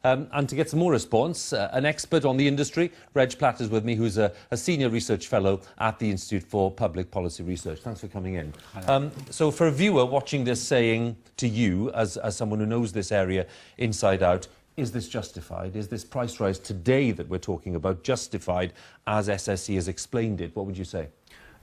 And to get some more response, an expert on the industry, Reg Platt is with me, who's a senior research fellow at the Institute for Public Policy Research. Thanks for coming in. So for a viewer watching this, saying to you, as someone who knows this area inside out, is this justified? Is this price rise today that we're talking about justified as SSE has explained it? What would you say?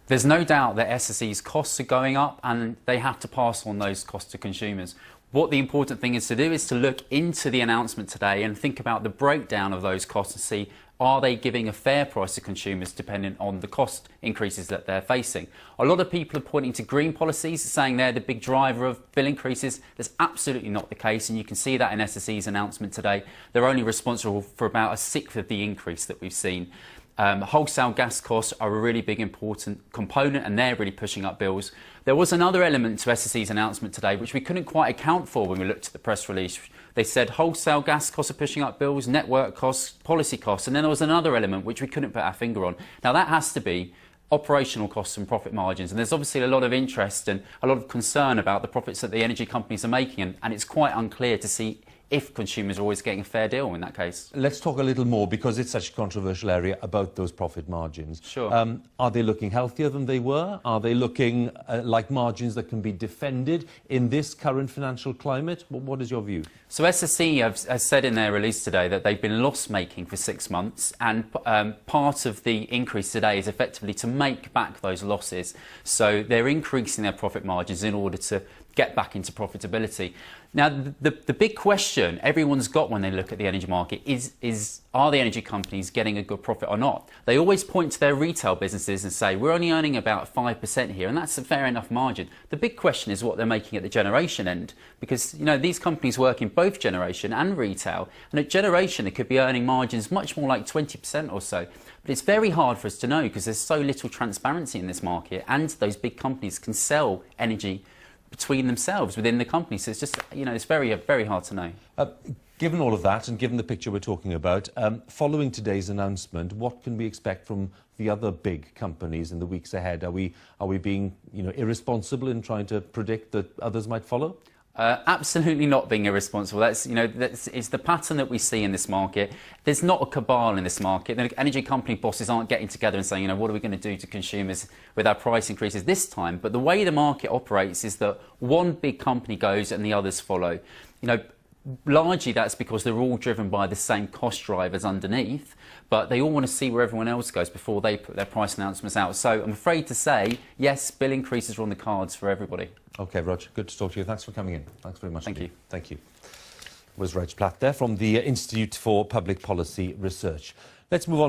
There's no doubt that SSE's costs are going up and they have to pass on those costs to consumers. What the important thing is to do is to look into the announcement today and think about the breakdown of those costs and see, are they giving a fair price to consumers depending on the cost increases that they're facing? A lot of people are pointing to green policies, saying they're the big driver of bill increases. That's absolutely not the case, and you can see that in SSE's announcement today. They're only responsible for about a sixth of the increase that we've seen. Wholesale gas costs are a really big important component and they're really pushing up bills. There was another element to SSE's announcement today which we couldn't quite account for when we looked at the press release. They said wholesale gas costs are pushing up bills, network costs, policy costs, and then there was another element which we couldn't put our finger on. Now that has to be operational costs and profit margins, and there's obviously a lot of interest and a lot of concern about the profits that the energy companies are making, and it's quite unclear to see if consumers are always getting a fair deal in that case. Let's talk a little more, because it's such a controversial area, about those profit margins. Sure. Are they looking healthier than they were? Are they looking like margins that can be defended in this current financial climate? What is your view? So SSE has said in their release today that they've been loss-making for 6 months, and part of the increase today is effectively to make back those losses. So they're increasing their profit margins in order to get back into profitability. Now, the big question everyone's got when they look at the energy market is are the energy companies getting a good profit or not? They always point to their retail businesses and say, we're only earning about 5% here, and that's a fair enough margin. The big question is what they're making at the generation end, because, you know, these companies work in both generation and retail, and at generation they could be earning margins much more like 20% or so. But it's very hard for us to know because there's so little transparency in this market, and those big companies can sell energy between themselves within the company. So it's just, you know, it's very, very hard to know. Given all of that and given the picture we're talking about, following today's announcement, what can we expect from the other big companies in the weeks ahead? Are we being, you know, irresponsible in trying to predict that others might follow? Absolutely not being irresponsible. It's the pattern that we see in this market. There's not a cabal in this market. The energy company bosses aren't getting together and saying, you know, what are we going to do to consumers with our price increases this time? But the way the market operates is that one big company goes and the others follow. You know, largely that's because they're all driven by the same cost drivers underneath, but they all want to see where everyone else goes before they put their price announcements out. So I'm afraid to say, yes, bill increases are on the cards for everybody. OK, Roger, good to talk to you. Thanks for coming in. Thanks very much. Thank you. Thank you. Was Reg Platt there from the Institute for Public Policy Research. Let's move on.